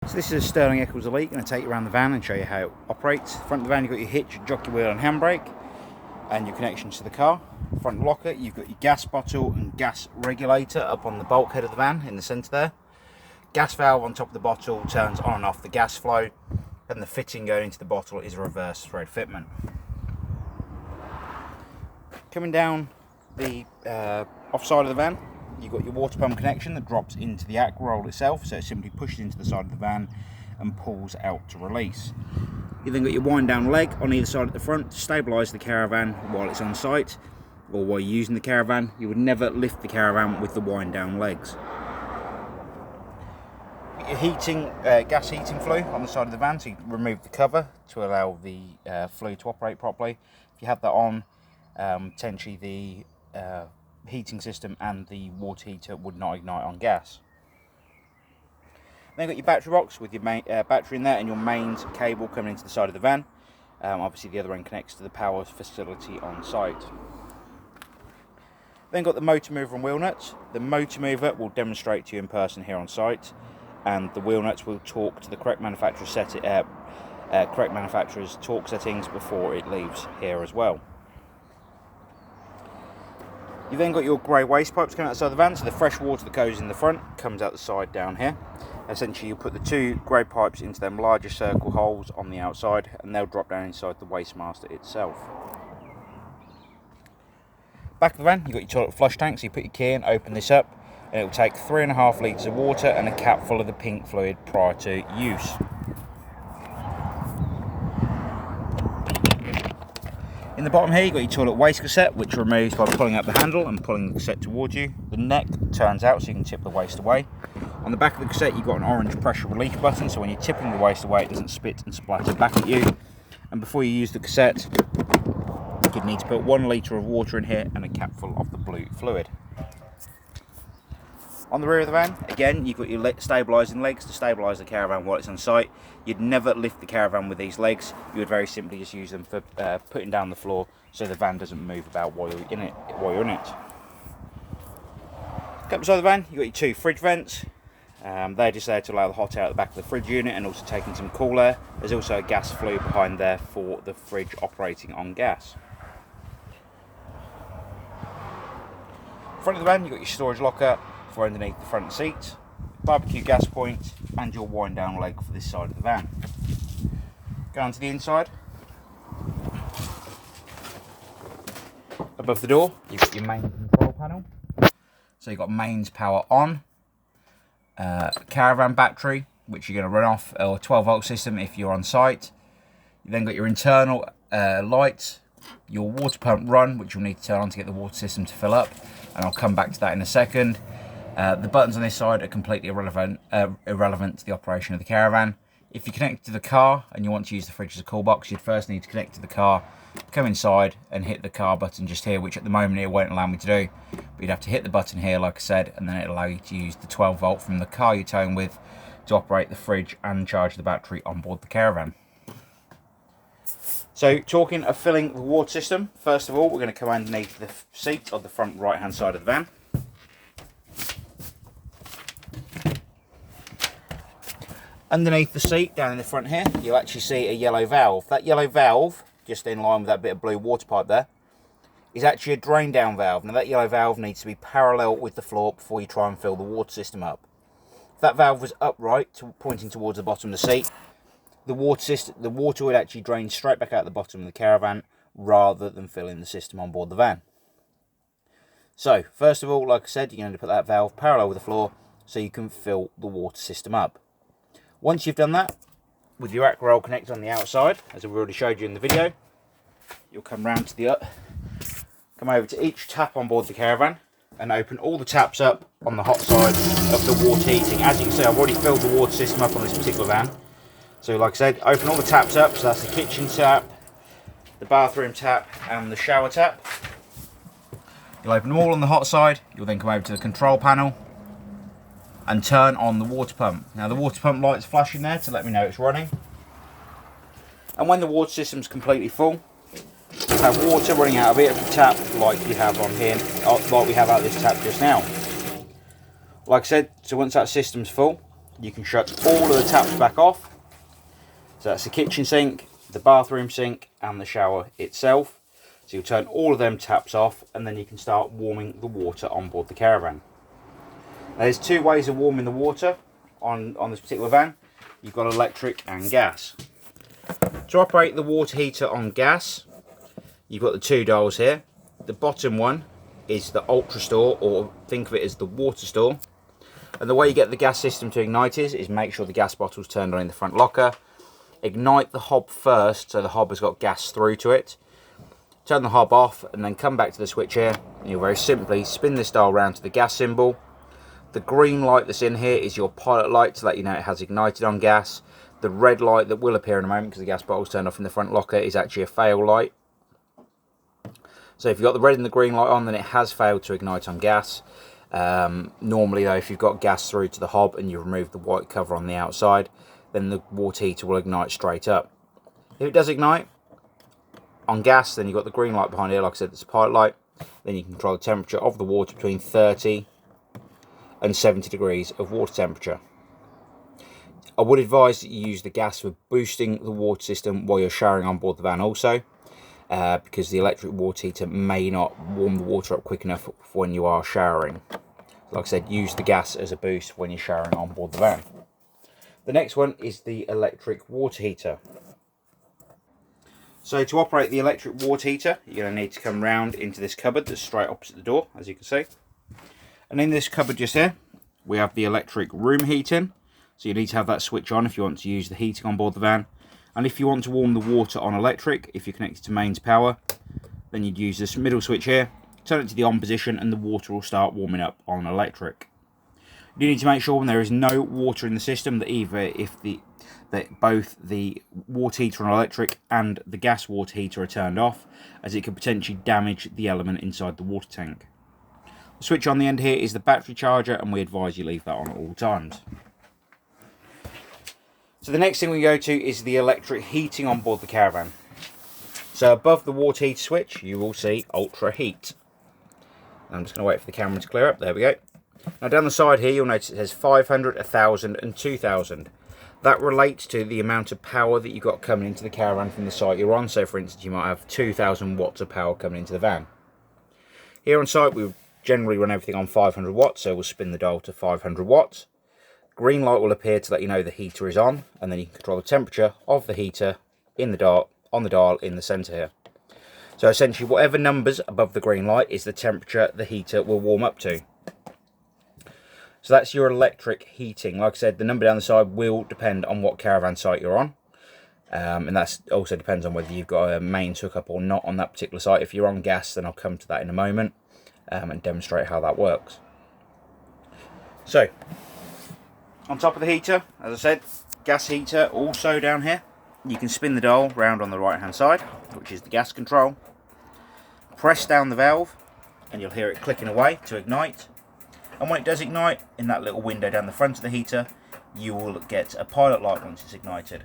So this is a Sterling Eccles Elite. I'm going to take you around the van and show you how it operates. Front of the van you've got your hitch, your jockey wheel and handbrake and your connections to the car. Front locker you've got your gas bottle and gas regulator up on the bulkhead of the van in the centre there. Gas valve on top of the bottle turns on and off the gas flow, and the fitting going into the bottle is a reverse thread fitment. Coming down the offside of the van, you've got your water pump connection that drops into the ack roll itself, so it simply pushes into the side of the van and pulls out to release. You've then got your wind down leg on either side at the front to stabilise the caravan while it's on site, or while you're using the caravan. You would never lift the caravan with the wind down legs. Your heating, gas heating flue on the side of the van, so you remove the cover to allow the flue to operate properly. If you have that on, potentially the heating system and the water heater would not ignite on gas. Then you've got your battery box with your main, battery in there and your mains cable coming into the side of the van. Obviously the other end connects to the power facility on site. Then got the motor mover and wheel nuts. The motor mover will demonstrate to you in person here on site, and the wheel nuts will talk to the correct manufacturer's torque settings before it leaves here as well. You've then got your grey waste pipes coming outside the van, so the fresh water that goes in the front comes out the side down here. Essentially you put the two grey pipes into them larger circle holes on the outside and they'll drop down inside the waste master itself. Back of the van you've got your toilet flush tank, so you put your key in, open this up, and it will take 3.5 litres of water and a cap full of the pink fluid prior to use. In the bottom here you've got your toilet waste cassette, which removes by pulling up the handle and pulling the cassette towards you. The neck turns out so you can tip the waste away. On the back of the cassette you've got an orange pressure relief button, so when you're tipping the waste away it doesn't spit and splatter back at you. And before you use the cassette you need to put 1 litre of water in here and a capful of the blue fluid. On the rear of the van, again, you've got your stabilising legs to stabilise the caravan while it's on site. You'd never lift the caravan with these legs. You would very simply just use them for putting down the floor so the van doesn't move about while you're in it. Up beside the van, you've got your 2 fridge vents. They're just there to allow the hot air at the back of the fridge unit and also taking some cool air. There's also a gas flue behind there for the fridge operating on gas. Front of the van, you've got your storage locker for underneath the front seat, barbecue gas point and your wind down leg for this side of the van. Going to the inside, above the door you've got your main control panel, so you've got mains power on, caravan battery which you're going to run off, or 12 volt system if you're on site. You then got your internal lights, your water pump run which you'll need to turn on to get the water system to fill up, and I'll come back to that in a second. The buttons on this side are completely irrelevant to the operation of the caravan. If you connect to the car and you want to use the fridge as a cool box, you'd first need to connect to the car, come inside and hit the car button just here, which at the moment it won't allow me to do. But you'd have to hit the button here like I said, and then it'll allow you to use the 12 volt from the car you're towing with to operate the fridge and charge the battery on board the caravan. So talking of filling the water system, first of all we're going to come underneath the seat of the front right hand side of the van. Underneath the seat, down in the front here, you'll actually see a yellow valve. That yellow valve, just in line with that bit of blue water pipe there, is actually a drain down valve. Now that yellow valve needs to be parallel with the floor before you try and fill the water system up. If that valve was upright, pointing towards the bottom of the seat, the water would actually drain straight back out the bottom of the caravan rather than filling the system on board the van. So, first of all, like I said, you're going to put that valve parallel with the floor so you can fill the water system up. Once you've done that, with your ack roll connector on the outside, as I've already showed you in the video, you'll come round to come over to each tap on board the caravan and open all the taps up on the hot side of the water heating. As you can see, I've already filled the water system up on this particular van. So like I said, open all the taps up, so that's the kitchen tap, the bathroom tap and the shower tap. You'll open them all on the hot side, you'll then come over to the control panel and turn on the water pump. Now the water pump light's flashing there to let me know it's running. And when the water system's completely full, you'll have water running out of it at the tap like you have on here, like we have out this tap just now. Like I said, so once that system's full, you can shut all of the taps back off. So that's the kitchen sink, the bathroom sink and the shower itself. So you'll turn all of them taps off and then you can start warming the water on board the caravan. Now, there's two ways of warming the water on this particular van. You've got electric and gas. To operate the water heater on gas, you've got the two dials here. The bottom one is the ultra store, or think of it as the water store. And the way you get the gas system to ignite is make sure the gas bottle's turned on in the front locker. Ignite the hob first, so the hob has got gas through to it. Turn the hob off and then come back to the switch here. And you'll very simply spin this dial round to the gas symbol. The green light that's in here is your pilot light to let you know it has ignited on gas. The red light that will appear in a moment because the gas bottle's turned off in the front locker is actually a fail light. So if you've got the red and the green light on, then it has failed to ignite on gas. Normally though, if you've got gas through to the hob and you remove the white cover on the outside, then the water heater will ignite straight up. If it does ignite on gas, then you've got the green light behind here, like I said, it's a pilot light. Then you can control the temperature of the water between 30 and 70 degrees of water temperature. I would advise that you use the gas for boosting the water system while you're showering on board the van also, because the electric water heater may not warm the water up quick enough when you are showering. Like I said, use the gas as a boost when you're showering on board the van. The next one is the electric water heater. So to operate the electric water heater, you're going to need to come round into this cupboard that's straight opposite the door, as you can see. And in this cupboard just here, we have the electric room heating. So you need to have that switch on if you want to use the heating on board the van. And if you want to warm the water on electric, if you're connected to mains power, then you'd use this middle switch here, turn it to the on position, and the water will start warming up on electric. You need to make sure when there is no water in the system that both the water heater on electric and the gas water heater are turned off, as it could potentially damage the element inside the water tank. The switch on the end here is the battery charger, and we advise you leave that on at all times. So the next thing we go to is the electric heating on board the caravan. So above the water heater switch, you will see ultra heat. I'm just going to wait for the camera to clear up. There we go. Now down the side here, you'll notice it says 500, 1000 and 2000. That relates to the amount of power that you've got coming into the caravan from the site you're on. So for instance, you might have 2000 watts of power coming into the van. Here on site, we generally run everything on 500 watts, so we'll spin the dial to 500 watts. Green light will appear to let you know the heater is on, and then you can control the temperature of the heater in the dial, on the dial in the centre here. So essentially, whatever numbers above the green light is the temperature the heater will warm up to. So that's your electric heating. Like I said, the number down the side will depend on what caravan site you're on. And that also depends on whether you've got a mains hookup or not on that particular site. If you're on gas, then I'll come to that in a moment and demonstrate how that works. So, on top of the heater, as I said, gas heater also down here. You can spin the dial round on the right hand side, which is the gas control. Press down the valve and you'll hear it clicking away to ignite. And when it does ignite, in that little window down the front of the heater, you will get a pilot light once it's ignited.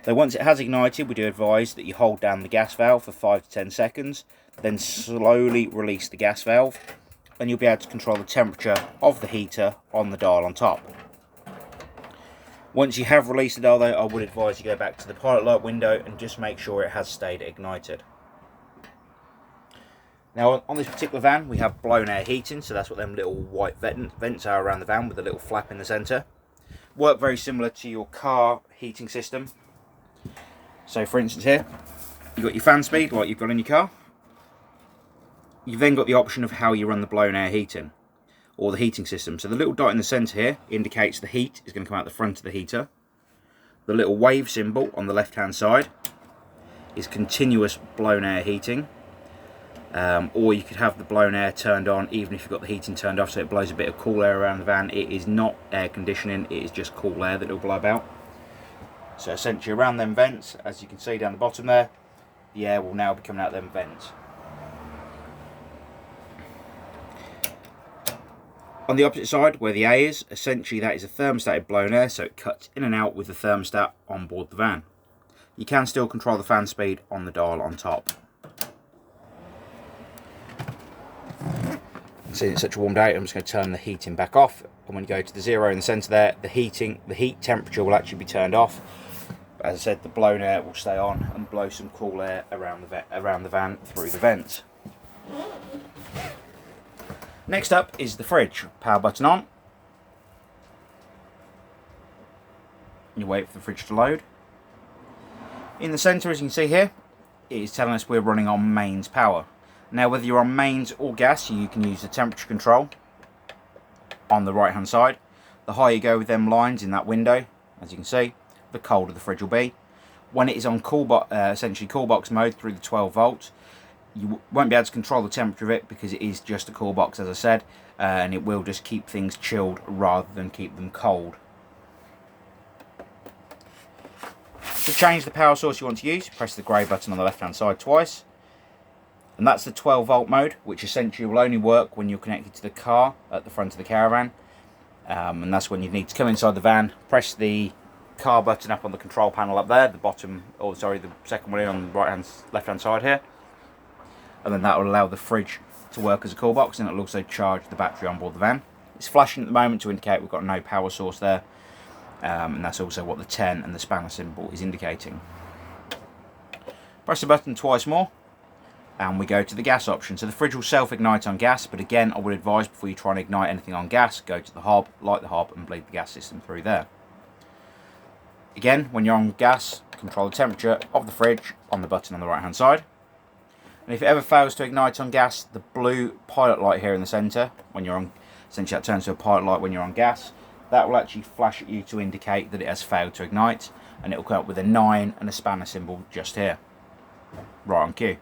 So once it has ignited, we do advise that you hold down the gas valve for 5 to 10 seconds, then slowly release the gas valve, and you'll be able to control the temperature of the heater on the dial on top. Once you have released the dial though, I would advise you go back to the pilot light window and just make sure it has stayed ignited. Now on this particular van we have blown air heating, so that's what them little white vents are around the van with a little flap in the centre. Work very similar to your car heating system. So for instance here, you've got your fan speed like you've got in your car. You've then got the option of how you run the blown air heating, or the heating system. So the little dot in the centre here indicates the heat is going to come out the front of the heater. The little wave symbol on the left hand side is continuous blown air heating. Or you could have the blown air turned on even if you've got the heating turned off, so it blows a bit of cool air around the van. It is not air conditioning, it is just cool air that it will blow about. So essentially around them vents, as you can see down the bottom there, the air will now be coming out them vents. On the opposite side, where the A is, essentially that is a thermostated blown air, so it cuts in and out with the thermostat on board the van. You can still control the fan speed on the dial on top. Seeing it's such a warm day, I'm just going to turn the heating back off and when you go to the 0 in the centre there, the heat temperature will actually be turned off. As I said, the blown air will stay on and blow some cool air around the van through the vents. Next up is the fridge. Power button on. You wait for the fridge to load. In the centre, as you can see here, it is telling us we're running on mains power. Now, whether you're on mains or gas, you can use the temperature control on the right hand side. The higher you go with them lines in that window, as you can see, the colder the fridge will be. When it is on essentially cool box mode through the 12 volts, you won't be able to control the temperature of it because it is just a cool box, as I said, and it will just keep things chilled rather than keep them cold. To change the power source you want to use, press the grey button on the left hand side twice. And that's the 12 volt mode, which essentially will only work when you're connected to the car at the front of the caravan. And that's when you need to come inside the van, press the car button up on the control panel up there, the second one in on the left hand side here. And then that will allow the fridge to work as a cool box, and it will also charge the battery on board the van. It's flashing at the moment to indicate we've got no power source there. And that's also what the 10 and the spanner symbol is indicating. Press the button twice more, and we go to the gas option. So the fridge will self-ignite on gas, but again, I would advise before you try and ignite anything on gas, go to the hob, light the hob, and bleed the gas system through there. Again, when you're on gas, control the temperature of the fridge on the button on the right hand side. And if it ever fails to ignite on gas, the blue pilot light here in the centre, when you're on, essentially that turns to a pilot light when you're on gas, that will actually flash at you to indicate that it has failed to ignite, and it will come up with a 9 and a spanner symbol just here, right on cue.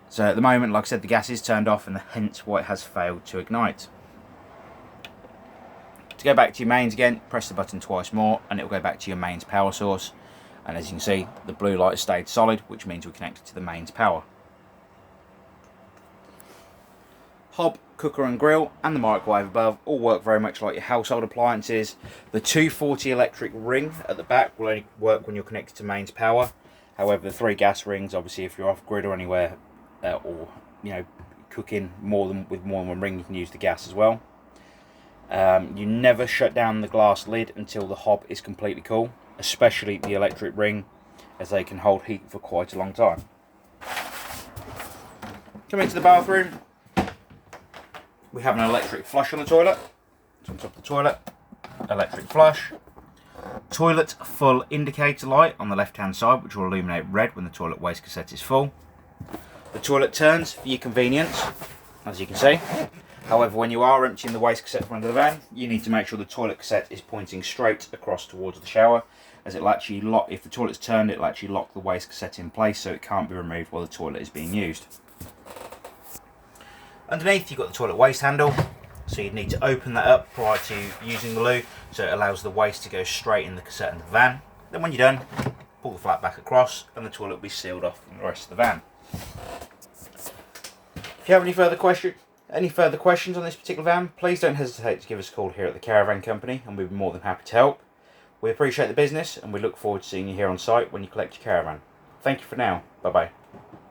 So at the moment, like I said, the gas is turned off, and hence why it has failed to ignite. To go back to your mains again, press the button twice more, and it will go back to your mains power source. And as you can see, the blue light has stayed solid, which means we're connected to the mains power. Hob, cooker and grill, and the microwave above all work very much like your household appliances. The 240 electric ring at the back will only work when you're connected to mains power. However, the 3 gas rings, obviously if you're off grid or anywhere, or cooking with more than one ring, you can use the gas as well. You never shut down the glass lid until the hob is completely cool, especially the electric ring, as they can hold heat for quite a long time. Come into the bathroom. We have an electric flush on the toilet. It's on top of the toilet. Electric flush. Toilet full indicator light on the left hand side, which will illuminate red when the toilet waste cassette is full. The toilet turns for your convenience, as you can see. However, when you are emptying the waste cassette from under the van, you need to make sure the toilet cassette is pointing straight across towards the shower, as it'll actually lock, if the toilet's turned, it'll actually lock the waste cassette in place so it can't be removed while the toilet is being used. Underneath, you've got the toilet waste handle, so you'd need to open that up prior to using the loo, so it allows the waste to go straight in the cassette into the van. Then when you're done, pull the flap back across, and the toilet will be sealed off from the rest of the van. If you have any further questions on this particular van, please don't hesitate to give us a call here at the Caravan Company, and we'd be more than happy to help. We appreciate the business, and we look forward to seeing you here on site when you collect your caravan. Thank you for now. Bye bye.